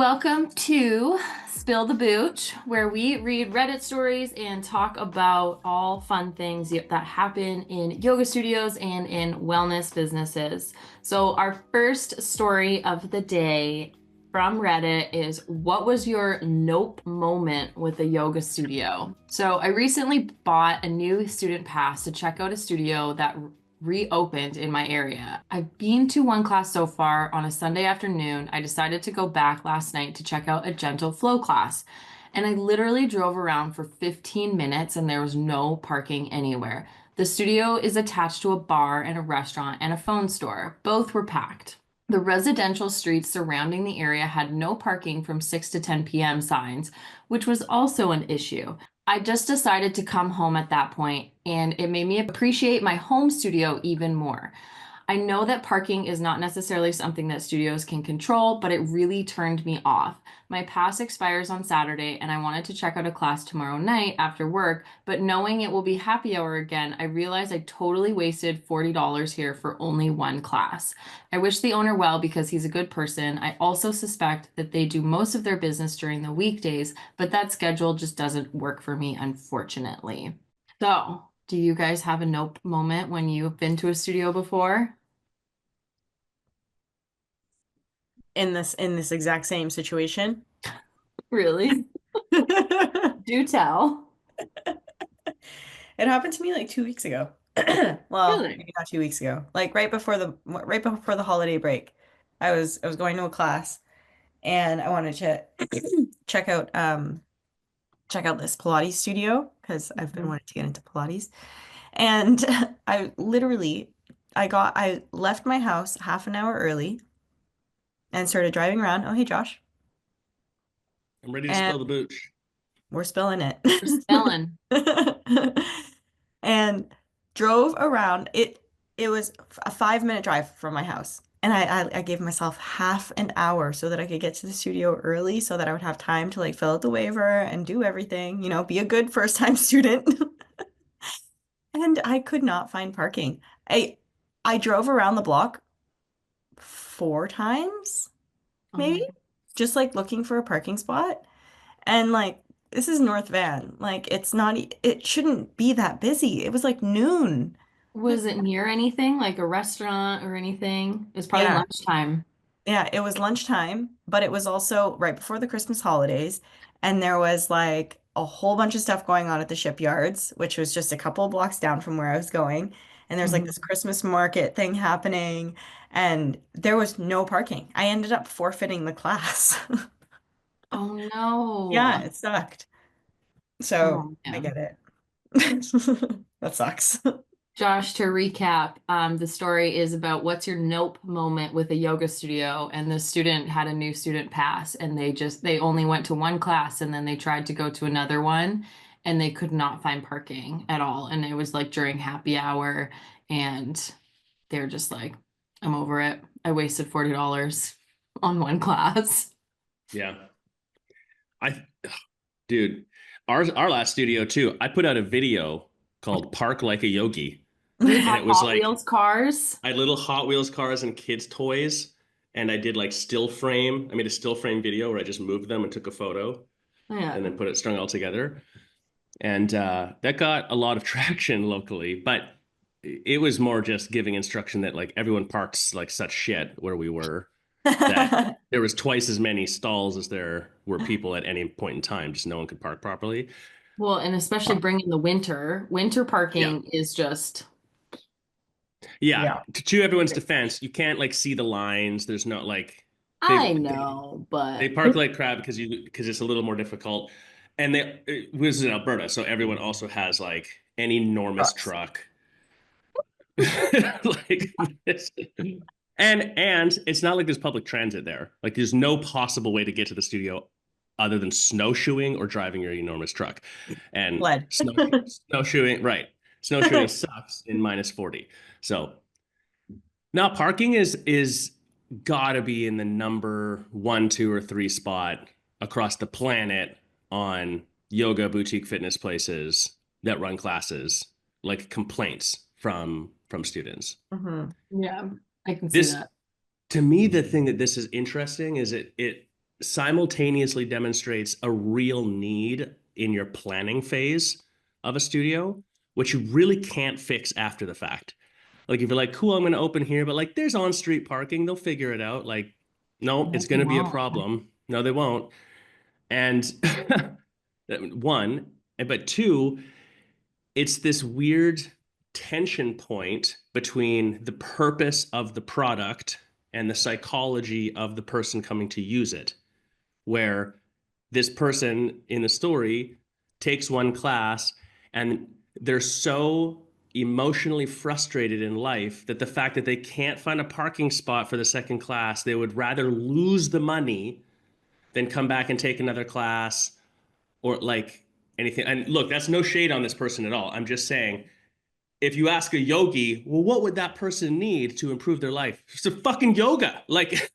Welcome to Spill the Booch, where we read Reddit stories and talk about all fun things that happen in yoga studios and in wellness businesses. So, our first story of the day from Reddit is, what was your nope moment with a yoga studio? So, I recently bought a new student pass to check out a studio that reopened in my area. I've been to one class so far on a Sunday afternoon. I decided to go back last night to check out a gentle flow class. And I literally drove around for 15 minutes and there was no parking anywhere. The studio is attached to a bar and a restaurant and a phone store. Both were packed. The residential streets surrounding the area had no parking from 6 to 10 p.m. signs, which was also an issue. I just decided to come home at that point, and it made me appreciate my home studio even more. I know that parking is not necessarily something that studios can control, but it really turned me off. My pass expires on Saturday, and I wanted to check out a class tomorrow night after work, but knowing it will be happy hour again, I realized I totally wasted $40 here for only one class. I wish the owner well because he's a good person. I also suspect that they do most of their business during the weekdays, but that schedule just doesn't work for me, unfortunately. So, do you guys have a nope moment when you've been to a studio before? In this exact same situation. Really? It Do tell. happened to me like 2 weeks ago. Well, Really? maybe not 2 weeks ago. Like right before the holiday break. I was going to a class and I wanted to check out this Pilates studio because I've been Mhm. wanting to get into Pilates. And I left my house half an hour early and started driving around. Oh, hey Josh. I'm ready to And spill the booch. we're spilling it. We're spelling. And drove around. It was a 5-minute drive from my house. And I gave myself half an hour so that I could get to the studio early so that I would have time to like fill out the waiver and do everything, be a good first time student. And I could not find parking. I drove around the block 4 times, Oh my maybe, God. just like looking for a parking spot. And like, this is North Van. Like, it shouldn't be that busy. It was like noon. Was it near anything, like a restaurant or anything? It was probably Yeah. lunchtime. Yeah. It was lunchtime, but it was also right before the Christmas holidays. And there was like a whole bunch of stuff going on at the shipyards, which was just a couple of blocks down from where I was going. And there's like Mhm. this Christmas market thing happening, and there was no parking. I ended up forfeiting the class. Oh no. Yeah, it sucked. So Oh I man. get it. That sucks. Josh, to recap, the story is about what's your nope moment with a yoga studio, and the student had a new student pass, and they only went to one class, and then they tried to go to another one, and they could not find parking at all, and it was like during happy hour, and they're just like, I'm over it. I wasted $40 on one class. Yeah. I dude, our last studio too. I put out a video called Park Like a Yogi. You And had it was Hot like Wheels cars. I had little Hot Wheels cars and kids' toys. And I did like still frame. I made a still frame video where I just moved them and took a photo and Yeah. then put it strung all together. And that got a lot of traction locally, but it was more just giving instruction that like everyone parks like such shit where we were, that there was twice as many stalls as there were people at any point in time. Just no one could park properly. Well, and especially bringing the winter. Winter Yeah. parking is just, Yeah. Yeah. To everyone's defense, you can't like see the lines. There's not like I they know, they but park like crap because it's a little more difficult. And this is in Alberta, so everyone also has like an enormous Trucks. truck. Like this. And it's not like there's public transit there. Like there's no possible way to get to the studio other than snowshoeing or driving your enormous truck. And Sled. snowshoeing, right. Snowshoeing sucks in minus 40. So now parking is gotta be in the number one, two, or three spot across the planet on yoga boutique fitness places that run classes, like complaints from students. Hmm. yeah, I can see This that. to me, the thing that this is interesting is it simultaneously demonstrates a real need in your planning phase of a studio, which you really can't fix after the fact. Like if you're like, cool, I'm going to open here, but like there's on-street parking, they'll figure it out. Like, no, No, it's they going to be a won't. problem. No, they won't. And one, but two, it's this weird tension point between the purpose of the product and the psychology of the person coming to use it, where this person in the story takes one class and they're so emotionally frustrated in life that the fact that they can't find a parking spot for the second class, they would rather lose the money than come back and take another class or like anything. And look, that's no shade on this person at all. I'm just saying, if you ask a yogi, well, what would that person need to improve their life? It's a fucking yoga. Like,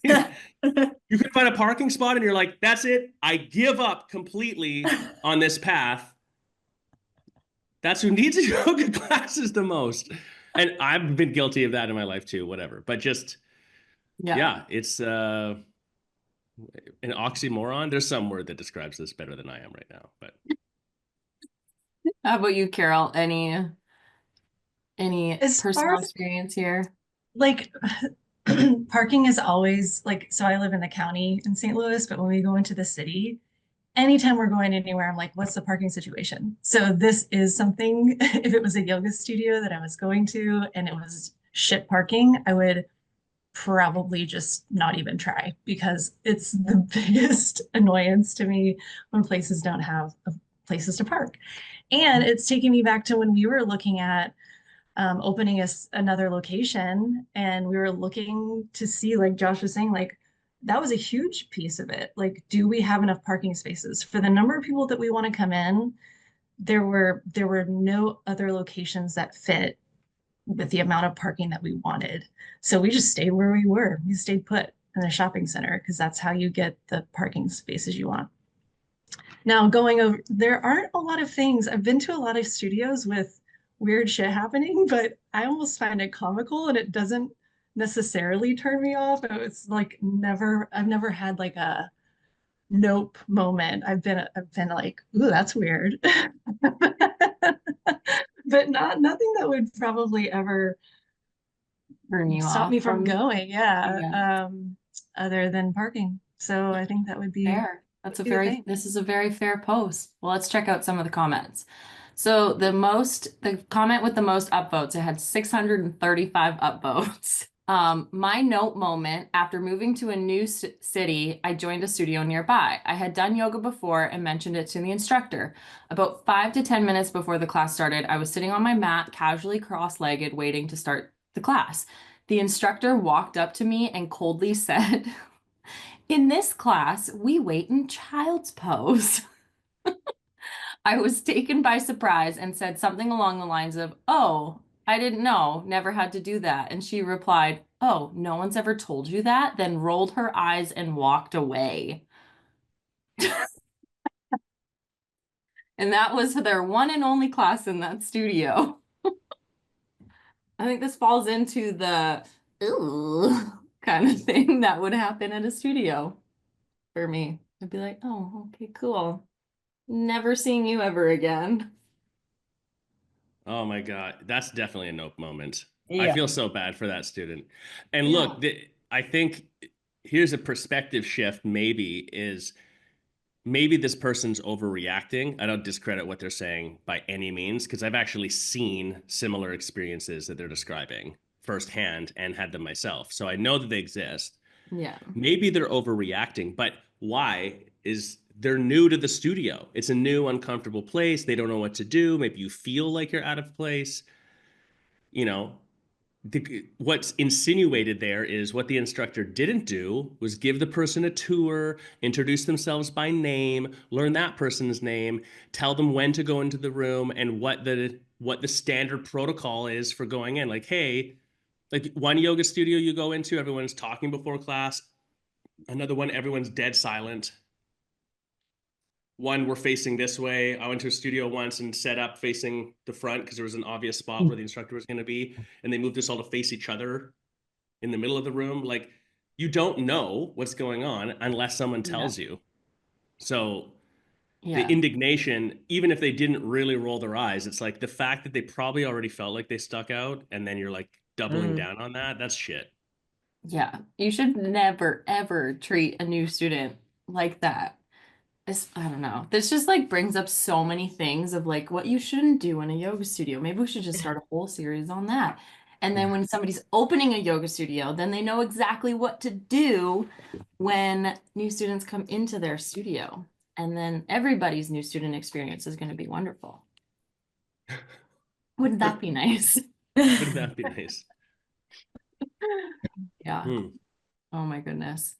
you can find a parking spot and you're like, that's it. I give up completely on this path. That's who needs a yoga classes the most. And I've been guilty of that in my life too, whatever. But just, yeah, it's an oxymoron. There's some word that describes this better than I am right now. But How about you, Carol? Any As far personal as experience here? like parking is always like, so I live in the county in St. Louis, but when we go into the city, anytime we're going anywhere, I'm like, what's the parking situation? So this is something, if it was a yoga studio that I was going to and it was shit parking, I would probably just not even try because it's the biggest annoyance to me when places don't have places to park. And it's taking me back to when we were looking at opening another location and we were looking to see, like Josh was saying, like that was a huge piece of it. Like, do we have enough parking spaces for the number of people that we want to come in? There were no other locations that fit with the amount of parking that we wanted. So we just stayed where we were. We stayed put in the shopping center because that's how you get the parking spaces you want. Now going over, there aren't a lot of things. I've been to a lot of studios with weird shit happening, but I almost find it comical and it doesn't necessarily turn me off. It's like I've never had like a nope moment. I've been like, ooh, that's weird. But nothing that would probably ever Turn you stop off me from from going. Yeah. yeah. Other than parking. So I think that would be Fair. That's a the very, thing. this is a very fair post. Well, let's check out some of the comments. So the comment with the most upvotes, it had 635 upvotes. My note moment, after moving to a new city, I joined a studio nearby. I had done yoga before and mentioned it to the instructor. About 5 to 10 minutes before the class started, I was sitting on my mat, casually cross-legged, waiting to start the class. The instructor walked up to me and coldly said, in this class, we wait in child's pose. I was taken by surprise and said something along the lines of, oh, I didn't know, never had to do that. And she replied, oh, no one's ever told you that? Then rolled her eyes and walked away. And that was their one and only class in that studio. I think this falls into the ooh kind of thing that would happen at a studio for me. I'd be like, oh, okay, cool. Never seeing you ever again. oh my God, that's definitely a nope moment. I Yeah. feel so bad for that student. And Yeah. look, I think here's a perspective shift, maybe this person's overreacting. I don't discredit what they're saying by any means, because I've actually seen similar experiences that they're describing firsthand and had them myself. So I know that they exist. Yeah. Maybe they're overreacting, but why is they're new to the studio? It's a new, uncomfortable place. They don't know what to do. Maybe you feel like you're out of place. You know, what's insinuated there is what the instructor didn't do was give the person a tour, introduce themselves by name, learn that person's name, tell them when to go into the room and what the standard protocol is for going in. Like, hey, like one yoga studio you go into, everyone's talking before class. Another one, everyone's dead silent. One, we're facing this way. I went to a studio once and set up facing the front because there was an obvious spot where the instructor was going to be, and they moved us all to face each other in the middle of the room. Like, you don't know what's going on unless someone Yeah. tells you. So the Yeah. indignation, even if they didn't really roll their eyes, it's like the fact that they probably already felt like they stuck out, and then you're like doubling Mm. down on that. That's shit. Yeah. You should never, ever treat a new student like that. I don't know. This just like brings up so many things of like what you shouldn't do in a yoga studio. Maybe we should just start a whole series on that. And then when somebody's opening a yoga studio, then they know exactly what to do when new students come into their studio. And then everybody's new student experience is going to be wonderful. Wouldn't that be nice? Wouldn't that be nice? Yeah. Hmm. Oh my goodness.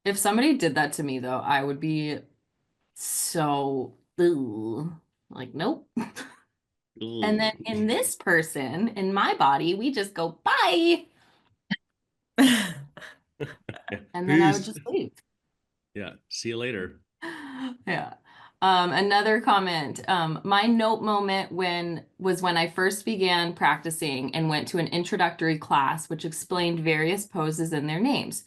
If somebody did that to me though, I would be so like, nope. And then Ooh. in this person, in my body, we just go, bye. And then I would Peace. just leave. Yeah. See you later. Yeah. Another comment. My note moment was when I first began practicing and went to an introductory class which explained various poses and their names.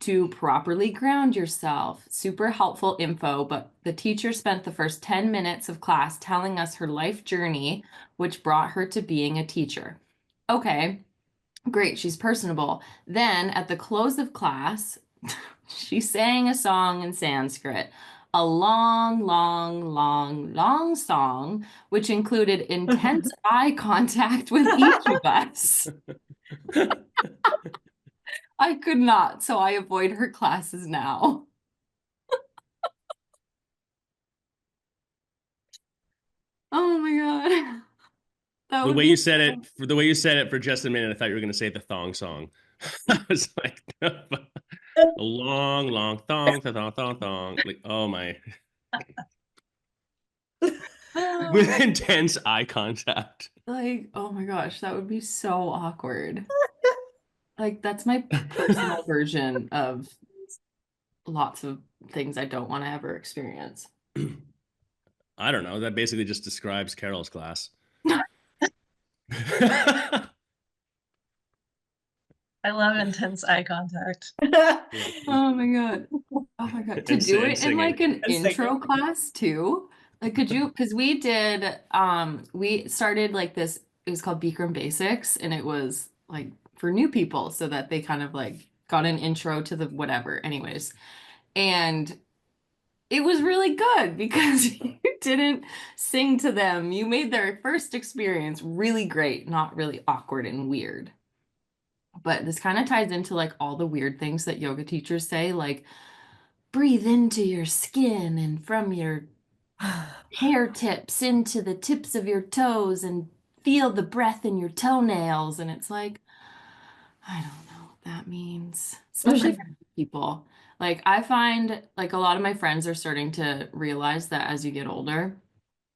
To properly ground yourself. Super helpful info, but the teacher spent the first 10 minutes of class telling us her life journey, which brought her to being a teacher. Okay, great, she's personable. Then at the close of class, she sang a song in Sanskrit, a long, long, long, long song, which included intense eye contact with each of us. I could not, so I avoid her classes now. Oh my God. That The would way be you said it, for the way you said it for just a minute, I thought you were going to say the thong song. I was like, a long, long thong, thong, thong, thong. Like, oh my. With intense eye contact. like, oh my gosh, that would be so awkward. Like, that's my personal version of lots of things I don't want to ever experience. I don't know. That basically just describes Carol's class. I love intense eye contact. Oh my God. Oh my God. To And do and it in like singing. an And singing. intro class too. Like could you, because we started like this, it was called Bikram Basics, and it was like for new people so that they kind of like got an intro to the whatever. Anyways. And it was really good because you didn't sing to them. You made their first experience really great, not really awkward and weird. But this kind of ties into like all the weird things that yoga teachers say, like breathe into your skin and from your hair tips into the tips of your toes and feel the breath in your toenails. And it's like, I don't know what that means, especially for people. Like, I find like a lot of my friends are starting to realize that as you get older,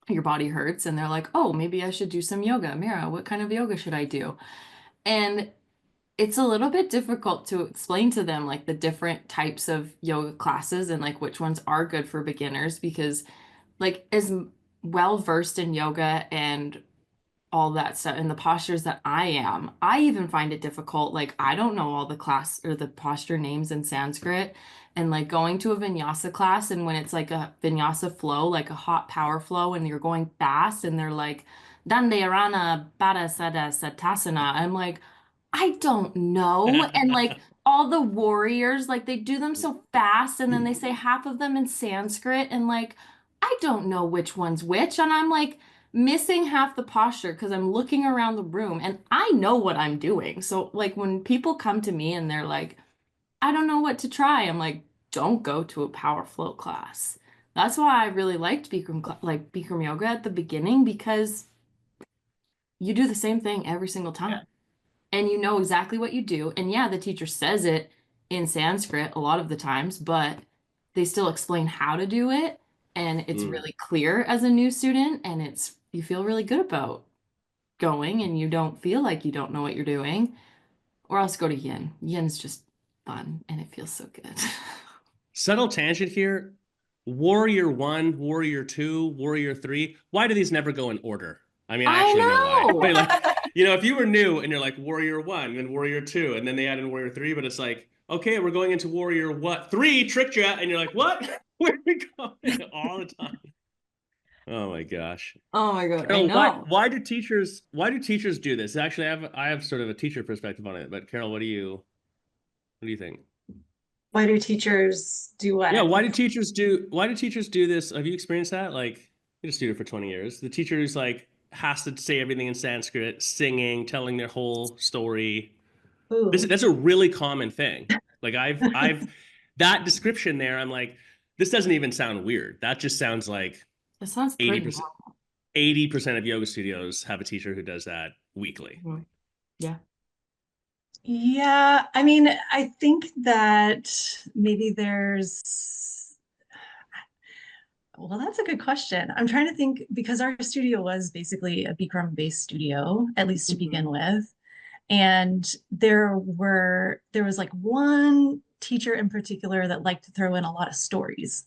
your body hurts and they're like, oh, maybe I should do some yoga. Mira, what kind of yoga should I do? And it's a little bit difficult to explain to them like the different types of yoga classes and like which ones are good for beginners because like as well versed in yoga and all that stuff and the postures that I am, I even find it difficult. Like I don't know all the class or the posture names in Sanskrit. And like going to a vinyasa class and when it's like a vinyasa flow, like a hot power flow, and you're going fast and they're like Dandayarana Padasada Satasana. I'm like, I don't know. And like all the warriors, like they do them so fast and then they say half of them in Sanskrit and like I don't know which one's which. And I'm like missing half the posture because I'm looking around the room and I know what I'm doing. So like when people come to me and they're like, I don't know what to try, I'm like, don't go to a power flow class. That's why I really liked like Bikram yoga at the beginning because you do the same thing every single time and you know exactly what you do. And yeah, the teacher says it in Sanskrit a lot of the times, but they still explain how to do it. And it's Mm. really clear as a new student, and you feel really good about going and you don't feel like you don't know what you're doing. Or else go to yin. Yin's just fun and it feels so good. Subtle tangent here. Warrior 1, Warrior 2, Warrior 3. Why do these never go in order? I mean, I I actually know why. know. But like, if you were new and you're like Warrior 1, then Warrior 2, and then they add in Warrior 3, but it's like, okay, we're going into warrior what? 3, tricked you, and you're like, what? Where are we going? All the time. Oh my gosh. Oh my God, I Carol, know. why do teachers do this? Actually, I have sort of a teacher perspective on it, but Carol, what do you think? Why do teachers do Yeah, what? why do teachers do this? Have you experienced that? Like, you're a student for 20 years. The teacher who's like has to say everything in Sanskrit, singing, telling their whole story. Ooh. That's a really common thing. Like I've that description there, I'm like, this doesn't even sound weird. That just sounds like It sounds pretty 80%, normal. 80% of yoga studios have a teacher who does that weekly. Mhm. Yeah. Yeah, I mean, I think that maybe there's, well, that's a good question. I'm trying to think because our studio was basically a Bikram-based studio, at least to begin with. And there was like one teacher in particular that liked to throw in a lot of stories.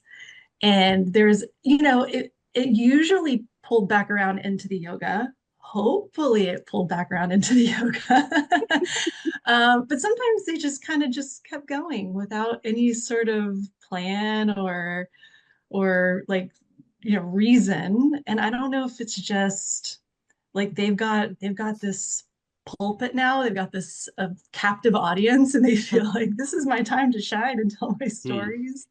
And there's, it usually pulled back around into the yoga. Hopefully it pulled back around into the yoga. But sometimes they just kind of just kept going without any sort of plan or like reason. And I don't know if it's just like they've got this pulpit now, they've got this captive audience, and they feel like this is my time to shine and tell my Hmm. stories.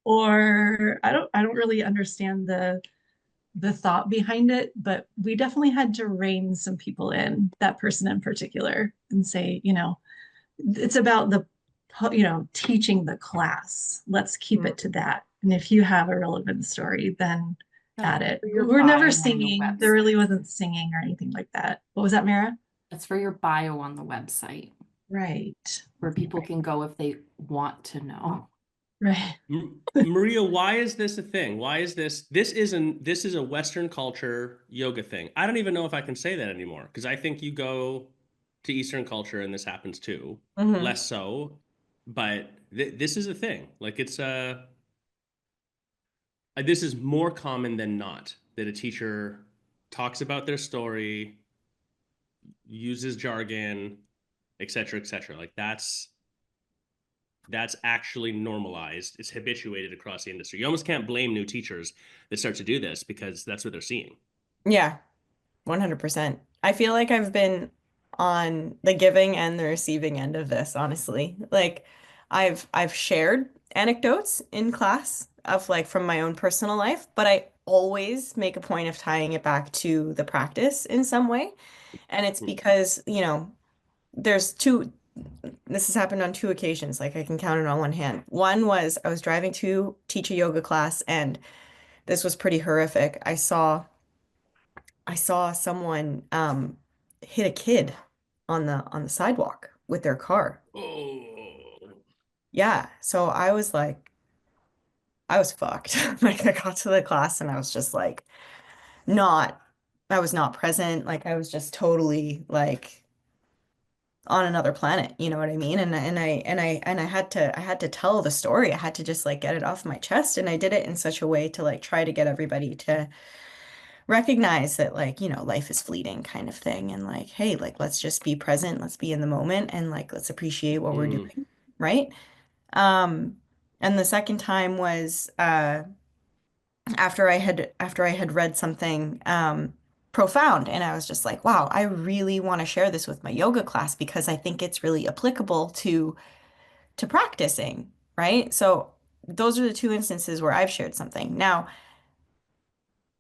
Or I don't really understand the thought behind it, but we definitely had to rein some people in, that person in particular, and say, it's about teaching the class. Let's keep it to that. And if you have a relevant story, then Yeah. add it. For your We're never bio on the singing. There website. really wasn't singing or anything like that. What was that, Mara? It's for your bio on the website Right. where people can go if they want to know. Right. Maria, why is this a thing? Why is this is a Western culture yoga thing? I don't even know if I can say that anymore because I think you go to Eastern culture and this happens too. Hmm. Less so, but this is a thing. Like this is more common than not that a teacher talks about their story, uses jargon, etc., etc. Like that's actually normalized. It's habituated across the industry. You almost can't blame new teachers that start to do this because that's what they're seeing. Yeah, 100%. I feel like I've been on the giving and the receiving end of this, honestly. Like I've shared anecdotes in class of like from my own personal life, but I always make a point of tying it back to the practice in some way. And it's Mm. because, there's two, this has happened on 2 occasions, like I can count it on one hand. One was I was driving to teach a yoga class and this was pretty horrific. I saw someone hit a kid on the sidewalk with their car. Oh. Yeah, so I was fucked. Like I got to the class and I was just like not I was not present. Like I was just totally like on another planet, you know what I mean? And I had to tell the story. I had to just like get it off my chest and I did it in such a way to like try to get everybody to recognize that like, life is fleeting kind of thing and like, hey, like let's just be present, let's be in the moment and like let's appreciate what we're Mm. doing, right? Um and the second time was after I had read something profound and I was just like, wow, I really want to share this with my yoga class because I think it's really applicable to practicing, right? So those are the 2 instances where I've shared something. Now,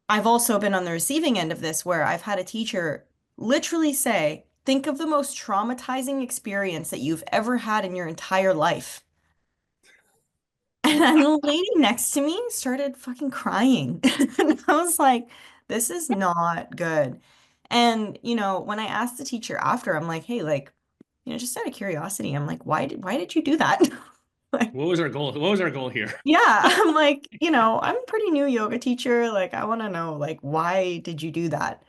I've also been on the receiving end of this where I've had a teacher literally say, think of the most traumatizing experience that you've ever had in your entire life. And then the lady next to me started fucking crying. And I was like, this is not good. And, when I asked the teacher after, I'm like, hey, like, just out of curiosity, I'm like, why did you do that? Like, What was our goal? What was our goal here? yeah, I'm like, I'm a pretty new yoga teacher. Like, I want to know, like, why did you do that?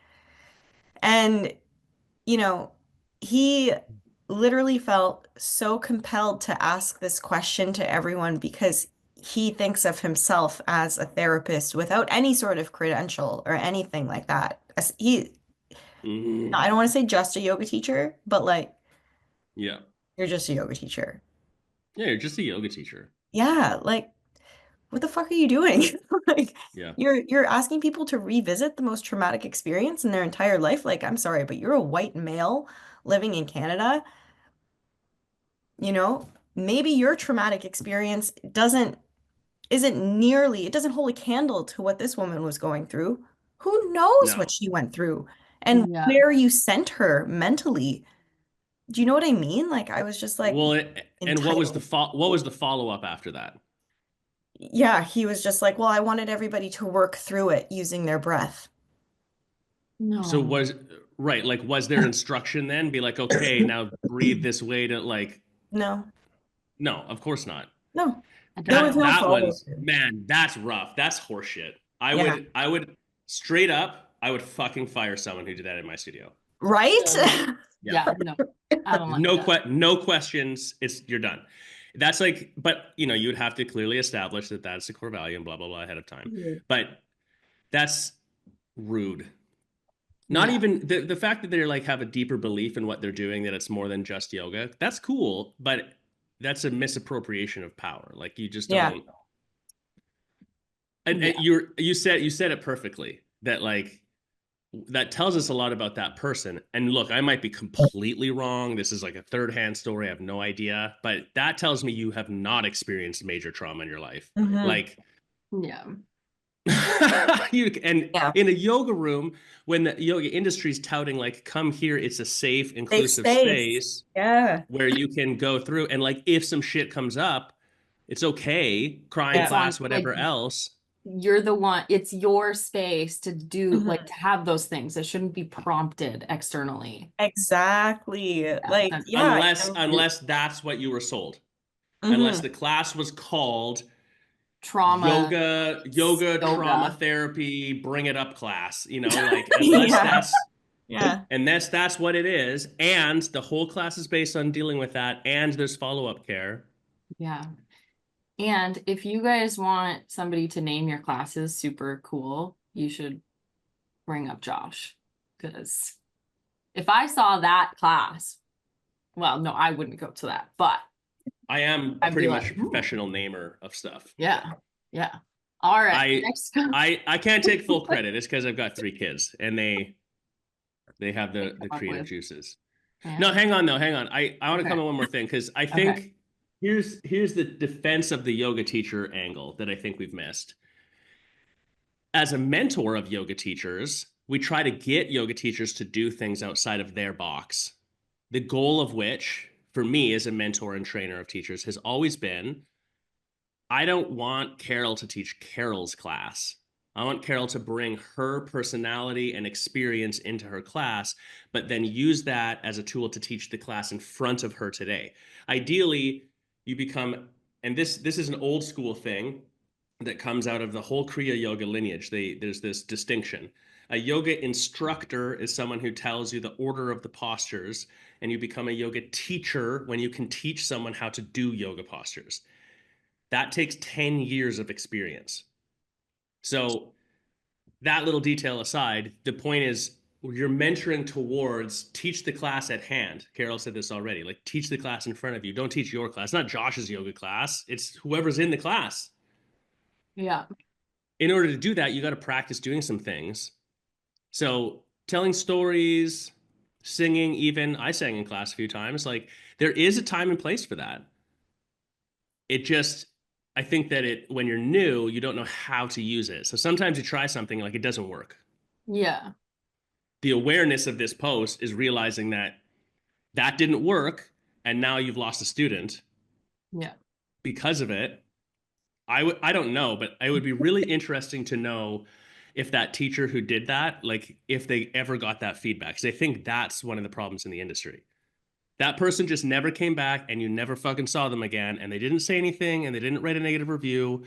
And, you know, he literally felt so compelled to ask this question to everyone because he thinks of himself as a therapist without any sort of credential or anything like that. I Mm. don't want to say just a yoga teacher, but like, Yeah. you're just a yoga teacher. Yeah, you're just a yoga teacher. Yeah, like what the fuck are you doing? Like Yeah. you're asking people to revisit the most traumatic experience in their entire life. Like, I'm sorry, but you're a white male living in Canada, you know, maybe your traumatic experience it doesn't hold a candle to what this woman was going through. Who knows what No. she went through and Yeah. where you sent her mentally? Do you know what I mean? Like I was just like Well, and entitled. what was the follow-up after that? Yeah, he was just like, well, I wanted everybody to work through it using their breath. So No. was right, like was there instruction then? Be like, okay, now breathe this way to like No, no, of course not. no, I there don't was That no know. that follow one's through. man, that's rough. That's horseshit. Yeah, I would straight up, I would fucking fire someone who did that in my studio. right? Yeah. Yeah, no, I don't like that. No questions. It's you're done. That's like, but you know, you would have to clearly establish that that's the core value and blah blah blah ahead of time. Mhm. But that's rude. Not Yeah. even the fact that they're like have a deeper belief in what they're doing, that it's more than just yoga. That's cool, but that's a misappropriation of power. Like you just Yeah. don't. Yeah. And you said it perfectly. That like that tells us a lot about that person. And look, I might be completely wrong. This is like a third hand story. I have no idea, but that tells me you have not experienced major trauma in your life. Hmm. Like Yeah. you and Yeah. in a yoga room, when the yoga industry is touting like, come here, it's a safe, Safe inclusive space. space Yeah. where you can go through and like if some shit comes up, it's okay, cry in It's Yeah. on class, like whatever else. you're the one, it's your space to do like Mhm. to have those things. It shouldn't be prompted externally. Exactly. Yeah. Like, That's yeah. Unless that's what you were sold. Unless Hmm. the class was called trauma yoga trauma yoga. therapy bring it up class, you know, like Yeah. Yeah. unless that's what it is and the whole class is based on dealing with that and there's follow-up care. Yeah. And if you guys want somebody to name your classes super cool, you should bring up Josh. Because if I saw that class, well, no, I wouldn't go to that, but I am I'd be pretty like, much a professional namer of stuff. yeah, yeah. All right, i next. I can't take full credit. It's because I've got 3 kids and they have They the come up creative with, juices. No, yeah. hang on though, hang on. I want to Okay. come on one more thing because I Okay. think here's the defense of the yoga teacher angle that I think we've missed. As a mentor of yoga teachers, we try to get yoga teachers to do things outside of their box. The goal of which, for me as a mentor and trainer of teachers, has always been I don't want Carol to teach Carol's class. I want Carol to bring her personality and experience into her class, but then use that as a tool to teach the class in front of her today. Ideally, you become, and this is an old school thing that comes out of the whole Kriya Yoga lineage. There's this distinction. A yoga instructor is someone who tells you the order of the postures, and you become a yoga teacher when you can teach someone how to do yoga postures. That takes 10 years of experience. So, that little detail aside, the point is you're mentoring towards teach the class at hand. Carol said this already. Like, teach the class in front of you. Don't teach your class. It's not Josh's yoga class, it's whoever's in the class. Yeah. In order to do that, you got to practice doing some things. So, telling stories, singing, even I sang in class a few times. Like, there is a time and place for that. It just, I think that when you're new, you don't know how to use it. So sometimes you try something like it doesn't work. Yeah. The awareness of this post is realizing that that didn't work and now you've lost a student Yeah. because of it. I don't know, but it would be really interesting to know if that teacher who did that, like if they ever got that feedback. Because I think that's one of the problems in the industry. That person just never came back and you never fucking saw them again and they didn't say anything and they didn't write a negative review.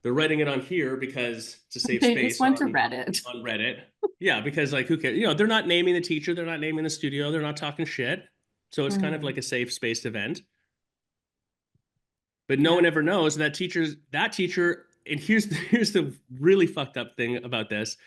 They're writing it on here because it's a safe They just space went to Reddit. on Reddit. Yeah, because like who cares? You know, they're not naming the teacher, they're not naming the studio, they're not talking shit. So it's kind of Mhm. like a safe spaced event. But no Yeah. one ever knows that teacher, and here's here's the really fucked up thing about this.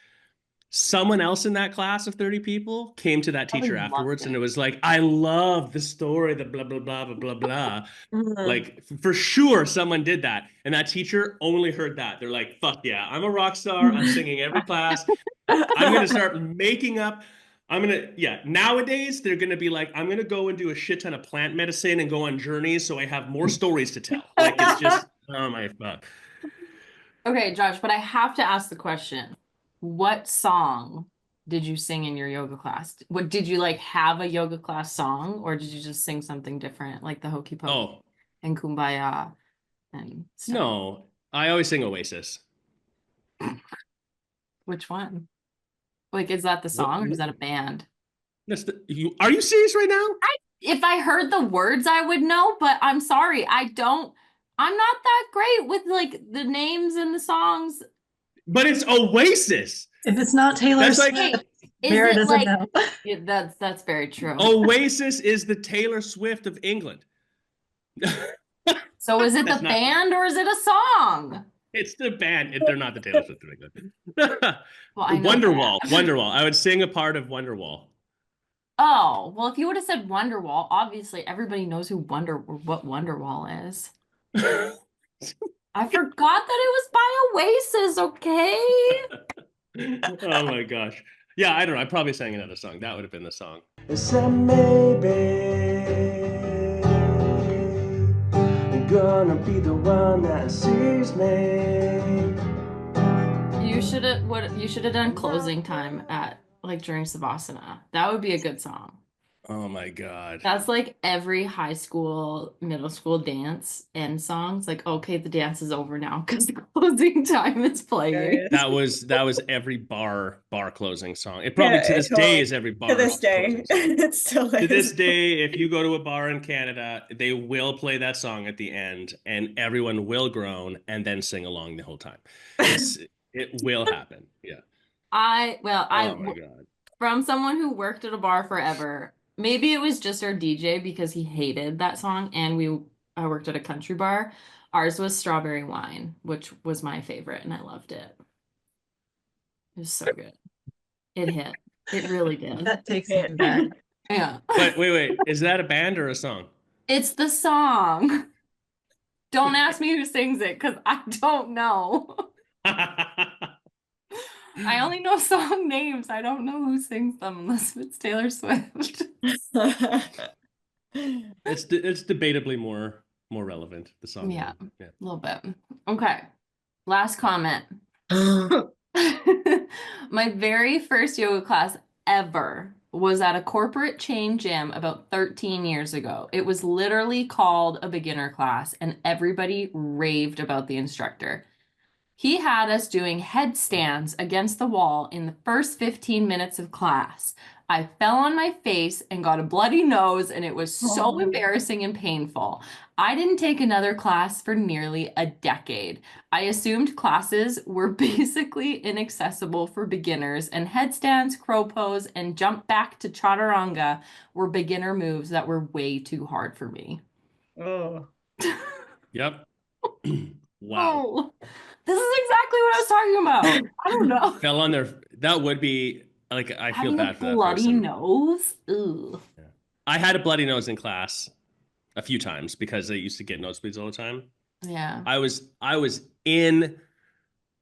someone else in that class of 30 people came to that Probably teacher loved afterwards it. and it was like, I love the story, the blah, blah, blah, blah, blah, blah. Mhm. Like, for sure, someone did that. And that teacher only heard that. They're like, fuck yeah, I'm a rock star. I'm singing every class. I'm going to start making up. Nowadays, they're going to be like, I'm going to go and do a shit ton of plant medicine and go on journeys so I have more stories to tell. Like, it's just, oh my fuck. Okay, Josh, but I have to ask the question. What song did you sing in your yoga class? What did you like have a yoga class song or did you just sing something different like the Hokey Pokey Oh, and Kumbaya and stuff? no. I always sing Oasis. Which one? Like, is that the What, song or is that a band? are you serious right now? If I heard the words, I would know, but I'm sorry, I'm not that great with like the names and the songs. But it's Oasis. If it's not Taylor That's like Swift, Is Vera it doesn't like know. yeah, that's very true. Oasis is the Taylor Swift of England. So is it the That's not. band or is it a song? It's the band. They're not the Taylor Swift of England. Well, I know Wonderwall. that. Wonderwall. I would sing a part of Wonderwall. Oh, well, if you would have said Wonderwall, obviously everybody knows what Wonderwall is. I forgot that it was by Oasis, okay? Oh my gosh. Yeah, I don't know. I probably sang another song. That would have been the song. You're gonna be the one that sees me. You should have done closing time at like during Savasana. That would be a good song. Oh my God. That's like every high school, middle school dance end songs. Like, okay, the dance is over now because the closing time is playing. That was every bar closing song. It probably to this day is every bar To this day, closing song. it still To this is. day, if you go to a bar in Canada, they will play that song at the end, and everyone will groan and then sing along the whole time. It will happen. Yeah. Oh my God. From someone who worked at a bar forever, maybe it was just our DJ because he hated that song, and I worked at a country bar. Ours was Strawberry Wine, which was my favorite, and I loved it. It was so good. It hit. It really did. That takes me back. Yeah. But wait, is that a band or a song? It's the song. Don't ask me who sings it because I don't know. I only know song names. I don't know who sings them unless it's Taylor Swift. It's debatably more relevant, the song. Yeah, Yeah. a little bit. Okay. Last comment. My very first yoga class ever was at a corporate chain gym about 13 years ago. It was literally called a beginner class, and everybody raved about the instructor. He had us doing headstands against the wall in the first 15 minutes of class. I fell on my face and got a bloody nose, and it was so embarrassing and painful. I didn't take another class for nearly a decade. I assumed classes were basically inaccessible for beginners, and headstands, crow pose, and jump back to chaturanga were beginner moves that were way too hard for me. Oh. Yep. Wow. Oh, this is exactly what I was talking about. I don't know. Fell on their. That would be like, I feel Having bad a for that bloody person. nose. Ugh. Yeah. I had a bloody nose in class a few times because I used to get nosebleeds all the time. Yeah. I was in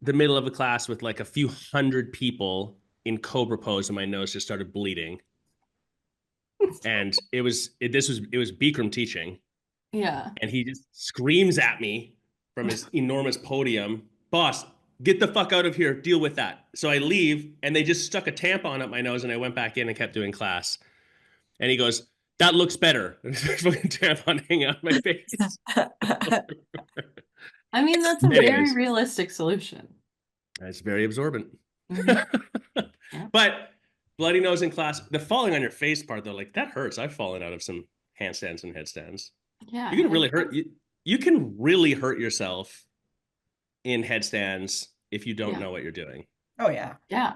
the middle of a class with like a few hundred people in cobra pose, and my nose just started bleeding. And it was Bikram teaching. Yeah. And he just screams at me from his enormous podium, "Boss, get the fuck out of here. Deal with that." So I leave, and they just stuck a tampon up my nose, and I went back in and kept doing class. And he goes, "That looks better." Fucking tampon hanging out my face. I mean, that's a very realistic solution. It's very absorbent. Mm-hmm. Yeah. But bloody nose in class, the falling on your face part though, like that hurts. I've fallen out of some handstands and headstands. Yeah. You can really hurt you can really hurt yourself in headstands if you don't know what you're doing. Oh yeah. Yeah.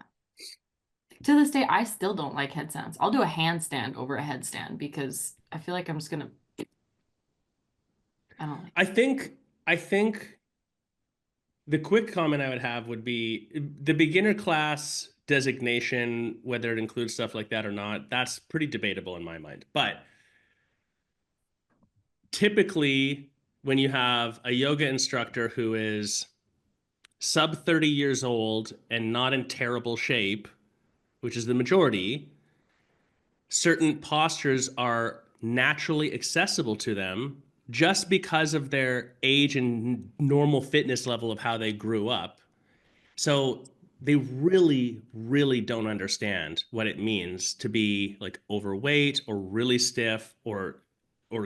To this day, I still don't like headstands. I'll do a handstand over a headstand because I feel like I'm just gonna. I don't like. I think the quick comment I would have would be the beginner class designation, whether it includes stuff like that or not, that's pretty debatable in my mind. But typically, when you have a yoga instructor who is sub 30 years old and not in terrible shape, which is the majority, certain postures are naturally accessible to them just because of their age and normal fitness level of how they grew up. So they really, really don't understand what it means to be like overweight or really stiff or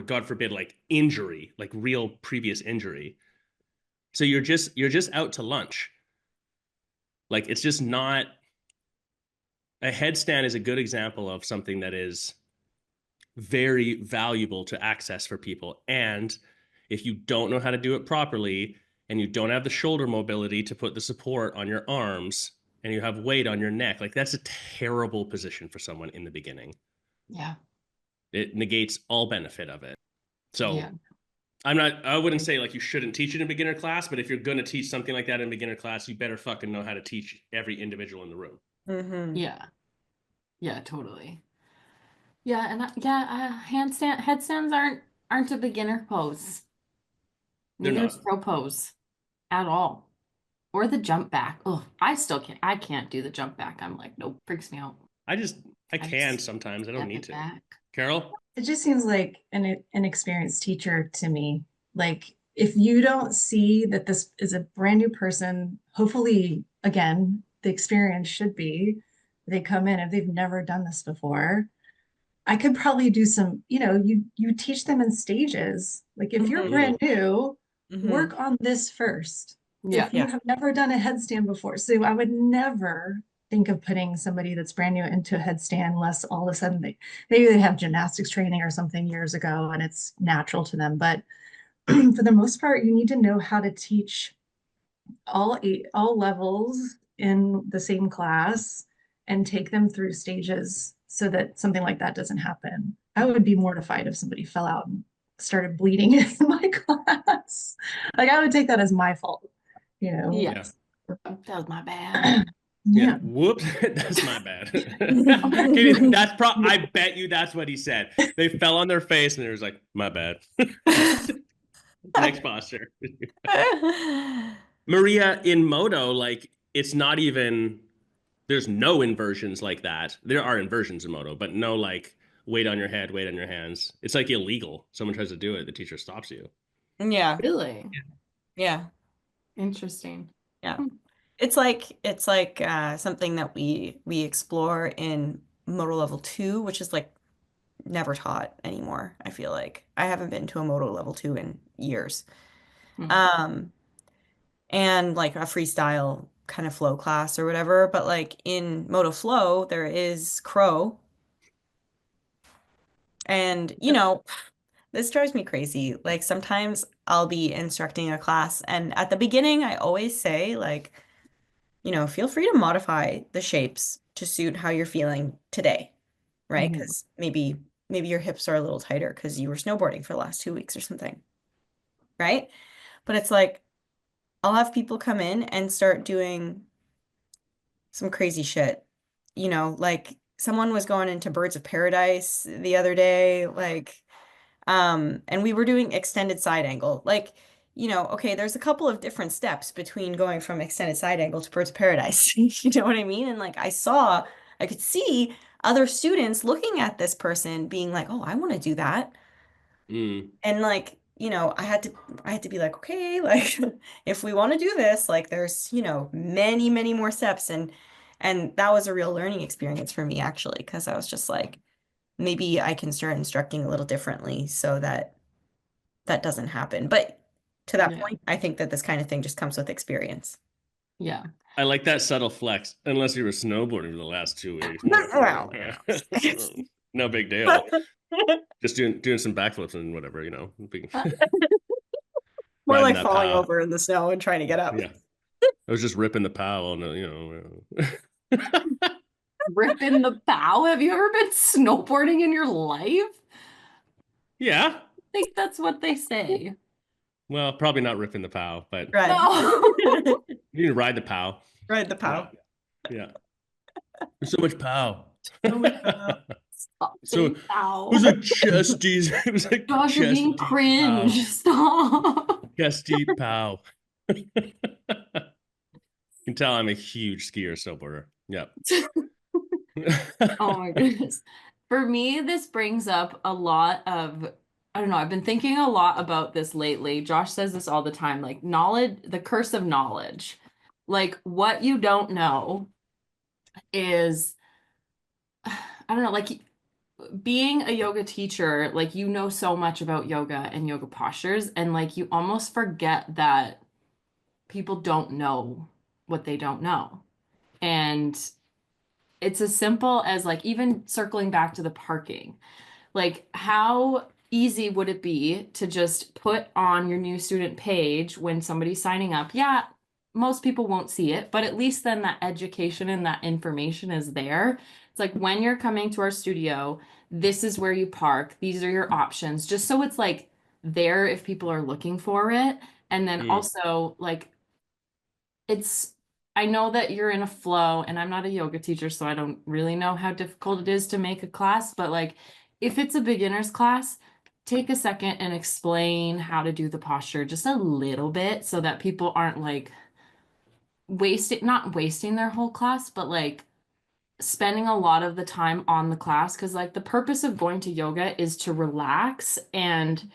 God forbid, like injury, like real previous injury. So you're just out to lunch. Like it's just not a headstand is a good example of something that is very valuable to access for people. And if you don't know how to do it properly and you don't have the shoulder mobility to put the support on your arms and you have weight on your neck, like that's a terrible position for someone in the beginning. Yeah. It negates all benefit of it. So Yeah. I wouldn't say like you shouldn't teach it in beginner class, but if you're going to teach something like that in beginner class, you better fucking know how to teach every individual in the room. Mm-hmm. Yeah. Yeah, totally. Yeah, and headstands aren't a beginner pose. They're Neither is not. pro pose at all. Or the jump back. Oh, I can't do the jump back. I'm like, nope, freaks me out. I I can just sometimes. I don't step need it to. back. Carol? It just seems like an experienced teacher to me. Like if you don't see that this is a brand new person, hopefully, again, the experience should be they come in if they've never done this before. I could probably do some, you teach them in stages. Like if you're Mhm. brand new, Mhm. work on this first. Yeah. If you Yeah. have never done a headstand before, so I would never think of putting somebody that's brand new into a headstand unless all of a sudden maybe they have gymnastics training or something years ago and it's natural to them. But for the most part, you need to know how to teach all levels in the same class and take them through stages so that something like that doesn't happen. I would be mortified if somebody fell out and started bleeding in my class. Like I would take that as my fault, you know. Yeah. That was my bad. Yeah. Yeah. Whoops. That's my bad. Yeah. I bet you that's what he said. They fell on their face and it was like, my bad. Next posture. Maria, in Moto, like it's not even there's no inversions like that. There are inversions in Moto, but no like weight on your head, weight on your hands. It's like illegal. Someone tries to do it, the teacher stops you. Yeah. Really? Yeah. Interesting. Yeah. Hmm. It's like something that we explore in Moto Level 2, which is like never taught anymore, I feel like. I haven't been to a Moto Level 2 in years. Hmm. And like a freestyle kind of flow class or whatever, but like in Moto Flow, there is crow. And this drives me crazy. Like sometimes I'll be instructing a class and at the beginning I always say like feel free to modify the shapes to suit how you're feeling today, right? Mhm. Because maybe your hips are a little tighter because you were snowboarding for the last 2 weeks or something, right? But it's like I'll have people come in and start doing some crazy shit. Like someone was going into Birds of Paradise the other day, like and we were doing extended side angle. Like, okay, there's a couple of different steps between going from extended side angle to Birds of Paradise. You know what I mean? And like I could see other students looking at this person being like, "Oh, I want to do that." Mm. And like, I had to be like, "Okay, like if we want to do this, like there's, many, many more steps." And that was a real learning experience for me actually, because I was just like, maybe I can start instructing a little differently so that that doesn't happen. But to that Yeah. point, I think that this kind of thing just comes with experience. Yeah. I like that subtle flex, unless you were snowboarding for the last 2 weeks. Well, No big deal. Just doing some backflips and whatever, More riding like that falling pow. over in the snow and trying to get up. Yeah. I was just ripping the pow Ripping the bow. Have you ever been snowboarding in your life? Yeah. I think that's what they say. Well, probably not ripping the pow, but Right. No. you can ride the pow. Ride the pow. Yeah. There's so much pow. So much pow. Stop So saying it ow. was like chesties. It was like Josh, you're being chesty cringe. pow. Stop. Chesty pow. You can tell I'm a huge skier snowboarder. Yep. Oh my goodness. For me, this brings up a lot of, I don't know, I've been thinking a lot about this lately. Josh says this all the time, like knowledge, the curse of knowledge. Like what you don't know is, I don't know, like being a yoga teacher, like you know so much about yoga and yoga postures, and like you almost forget that people don't know what they don't know. And it's as simple as like even circling back to the parking. Like, how easy would it be to just put on your new student page when somebody's signing up? Yeah, most people won't see it, but at least then that education and that information is there. It's like when you're coming to our studio, this is where you park. These are your options, just so it's like there if people are looking for it. And then Mm. also, like, it's I know that you're in a flow, and I'm not a yoga teacher, so I don't really know how difficult it is to make a class, but like if it's a beginner's class, take a second and explain how to do the posture just a little bit so that people aren't like not wasting their whole class, but like spending a lot of the time on the class, because like the purpose of going to yoga is to relax and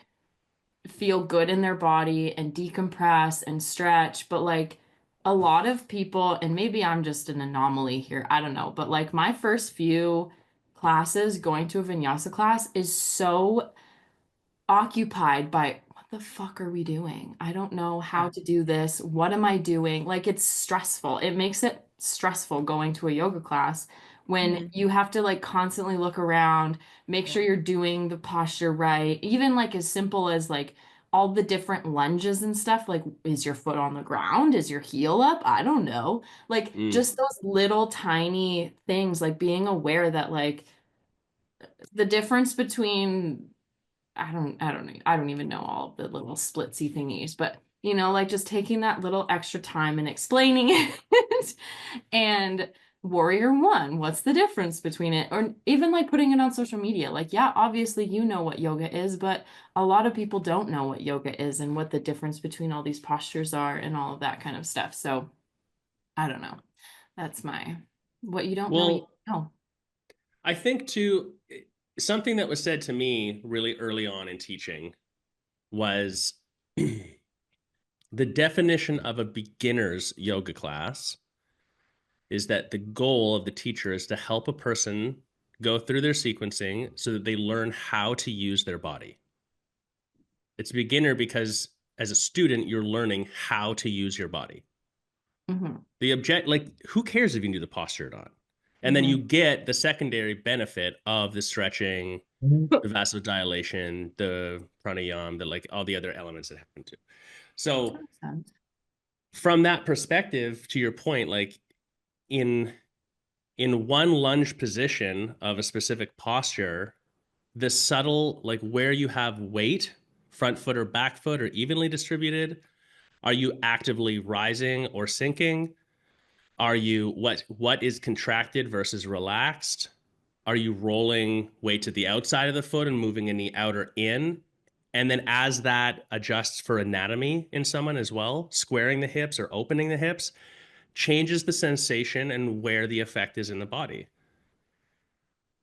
feel good in their body and decompress and stretch. But like a lot of people, and maybe I'm just an anomaly here, I don't know, but like my first few classes going to a vinyasa class is so occupied by what the fuck are we doing? I don't know how to do this. What am I doing? Like it's stressful. It makes it stressful going to a yoga class when Mhm. you have to like constantly look around, make sure you're doing the posture right. Even like as simple as like all the different lunges and stuff, like is your foot on the ground? Is your heel up? I don't know. Like Mm. just those little tiny things, like being aware that like the difference between I don't even know all of the little splitsy thingies, but you know, like just taking that little extra time and explaining it. And Warrior One, what's the difference between it? Or even like putting it on social media. Like, yeah, obviously you know what yoga is, but a lot of people don't know what yoga is and what the difference between all these postures are and all of that kind of stuff. So I don't know. That's my what you don't know, you Well, know. I think too, something that was said to me really early on in teaching was the definition of a beginner's yoga class is that the goal of the teacher is to help a person go through their sequencing so that they learn how to use their body. It's a beginner because as a student, you're learning how to use your body. Mm-hmm. The object, like, who cares if you can do the posture or not? And then Mm-hmm. you get the secondary benefit of the stretching, the vasodilation, the pranayama, the like all the other elements that happen too. So Makes sense. from that perspective, to your point, like in one lunge position of a specific posture, the subtle, like where you have weight, front foot or back foot, or evenly distributed, are you actively rising or sinking? Are you what is contracted versus relaxed? Are you rolling weight to the outside of the foot and moving in the outer in? And then as that adjusts for anatomy in someone as well, squaring the hips or opening the hips changes the sensation and where the effect is in the body.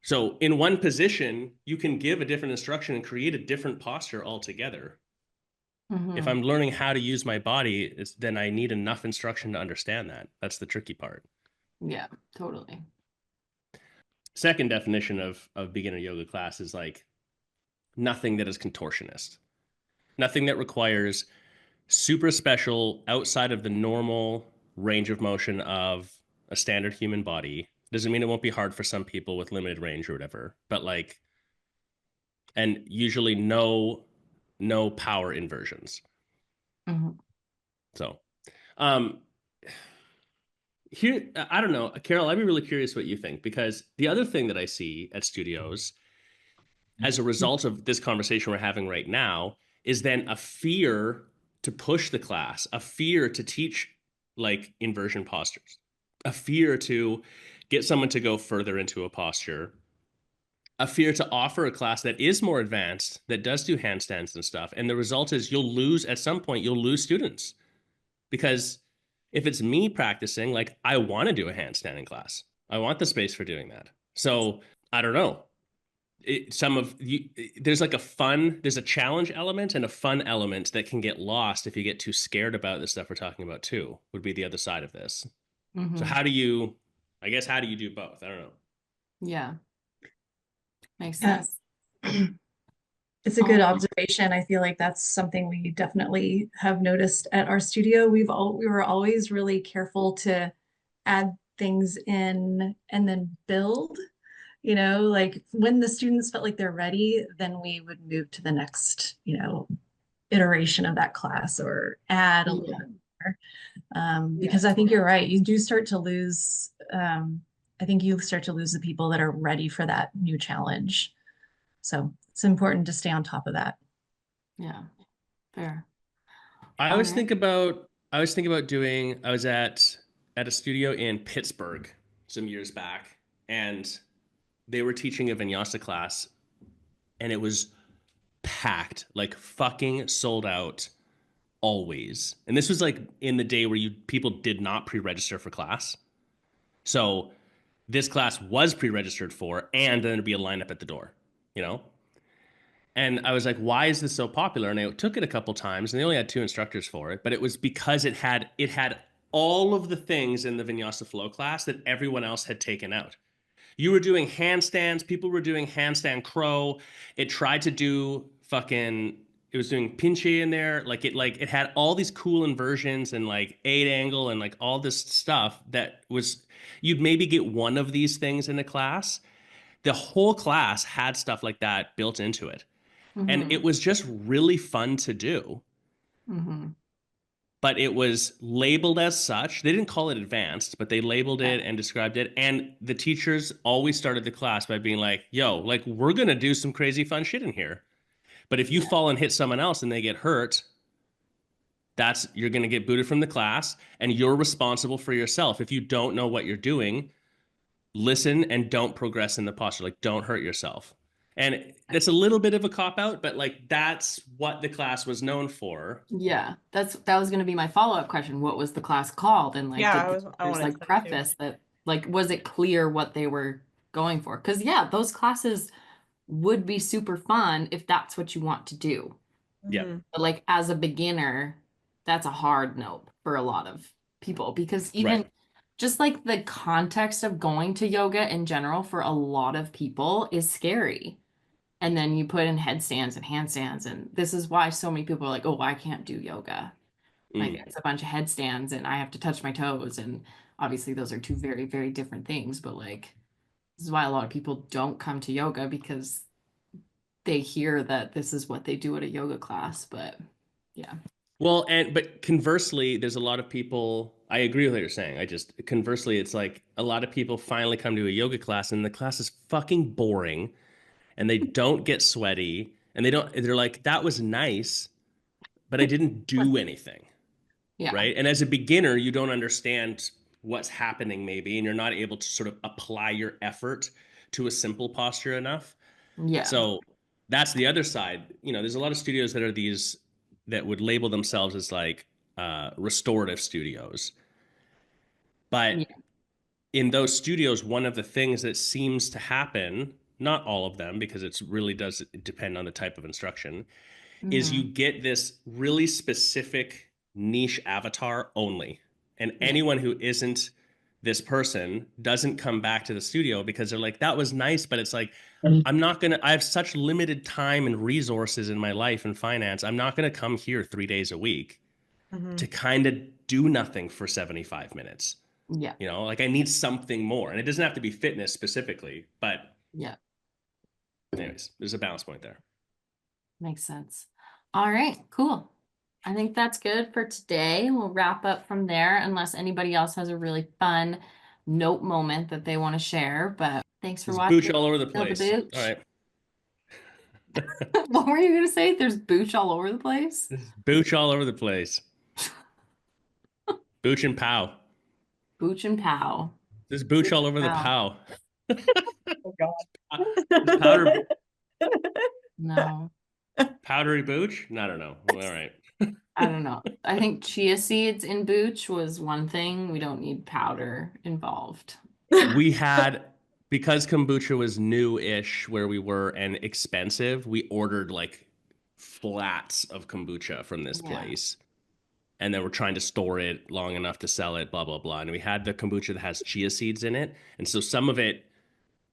So in one position, you can give a different instruction and create a different posture altogether. If Mm-hmm. I'm learning how to use my body, then I need enough instruction to understand that. That's the tricky part. Yeah, totally. Second definition of beginner yoga class is like nothing that is contortionist, nothing that requires super special outside of the normal range of motion of a standard human body. Doesn't mean it won't be hard for some people with limited range or whatever, but like, and usually no power inversions. Mm-hmm. So, um, here, I don't know, Carol, I'd be really curious what you think, because the other thing that I see at studios as a result of this conversation we're having right now is then a fear to push the class, a fear to teach like inversion postures, a fear to get someone to go further into a posture, a fear to offer a class that is more advanced, that does do handstands and stuff. And the result is you'll lose, at some point, you'll lose students. Because if it's me practicing, like I want to do a handstanding class. I want the space for doing that. So I don't know. There's like there's a challenge element and a fun element that can get lost if you get too scared about the stuff we're talking about too, would be the other side of this. Mhm. So how do you do both? I don't know. Yeah. Makes Yeah. sense. It's a good observation. I feel like that's something we definitely have noticed at our studio. We were always really careful to add things in and then build, like when the students felt like they're ready, then we would move to the next, iteration of that class or add a little bit more. Because I think you're right. You do start to lose, I think you start to lose the people that are ready for that new challenge. So it's important to stay on top of that. Yeah. Fair. I was thinking about doing, I was at a studio in Pittsburgh some years back, and they were teaching a vinyasa class, and it was packed, like fucking sold out always. And this was like in the day where people did not pre-register for class. So this class was pre-registered for, and then there'd be a lineup at the door, you know? And I was like, why is this so popular? And I took it a couple times, and they only had 2 instructors for it, but it was because it had all of the things in the Vinyasa flow class that everyone else had taken out. You were doing handstands, people were doing handstand crow. It tried to do it was doing pinche in there. It had all these cool inversions and like 8 angle and like all this stuff that was, you'd maybe get one of these things in a class. The whole class had stuff like that built into it. And it was just really fun to do. But it was labeled as such. They didn't call it advanced, but they labeled it and described it. And the teachers always started the class by being like, yo, like, we're going to do some crazy fun shit in here. But if you fall and hit someone else and they get hurt, you're going to get booted from the class, and you're responsible for yourself. If you don't know what you're doing, listen and don't progress in the posture. Like, don't hurt yourself. And that's a little bit of a cop out, but like that's what the class was known for. Yeah, that was going to be my follow-up question. What was the class called? And like, Yeah, did I there's wanted like to preface that like, was it clear what they were going for? Because yeah, those classes would be super fun if that's what you want to do. Yeah. But like as a beginner, that's a hard no for a lot of people, because even just like the context of going to yoga in general for a lot of people is scary. And then you put in headstands and handstands, and this is why so many people are like, oh, I can't do yoga. Like it's a bunch of headstands and I have to touch my toes. And obviously those are 2 very, very different things. But like, this is why a lot of people don't come to yoga, because they hear that this is what they do at a yoga class. But yeah. Well, but conversely, there's a lot of people, I agree with what you're saying. Conversely, it's like a lot of people finally come to a yoga class and the class is fucking boring and they don't get sweaty and they're like, that was nice, but I didn't do anything. Yeah. Right. And as a beginner, you don't understand what's happening maybe, and you're not able to sort of apply your effort to a simple posture enough. Yeah. So that's the other side. There's a lot of studios that would label themselves as like restorative studios. But in those studios, one of the things that seems to happen, not all of them, because it really does depend on the type of instruction, is you get this really specific niche avatar only. And anyone who isn't this person doesn't come back to the studio because they're like, that was nice, but it's like, I have such limited time and resources in my life and finance. I'm not going to come here 3 days a week to kind of do nothing for 75 minutes. Yeah. Like I need something more. And it doesn't have to be fitness specifically, but yeah. Anyways, there's a balance point there. Makes sense. All right, cool. I think that's good for today. We'll wrap up from there unless anybody else has a really fun note moment that they want to share. But thanks for watching. Booch all over the place. All right. What were you going to say? There's booch all over the place? There's booch all over the place. Booch and pow. Booch and pow. There's booch all over the Wow. pow. Oh God. There's powder, No, powdery booch? I don't know. All right. I don't know. I think chia seeds in booch was one thing. We don't need powder involved. We had, because kombucha was new-ish where we were and expensive, we ordered like flats of kombucha from this Yeah. place. And then we're trying to store it long enough to sell it, blah, blah, blah. And we had the kombucha that has chia seeds in it. And so some of it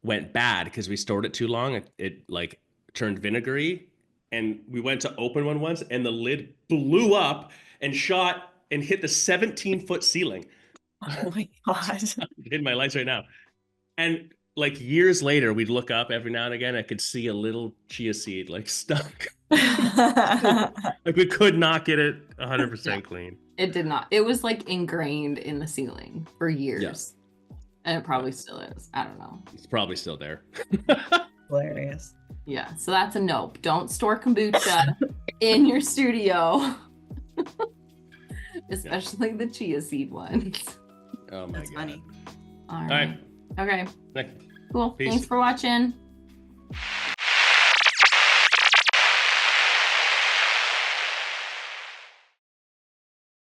went bad because we stored it too long. It like turned vinegary. And we went to open one once and the lid blew up and shot and hit the 17-foot ceiling. Oh my God. In my lights right now. And like years later, we'd look up every now and again. I could see a little chia seed like stuck. Like we could not get it 100% clean. It did not. It was like ingrained in the ceiling for years. Yes. And it probably still is. I don't know. It's probably still there. Hilarious. Yeah. So that's a nope. Don't store kombucha in your studio. Especially the chia seed ones. Oh my That's God. funny. All All right. right. Okay. Next. Cool. Peace. Thanks for watching.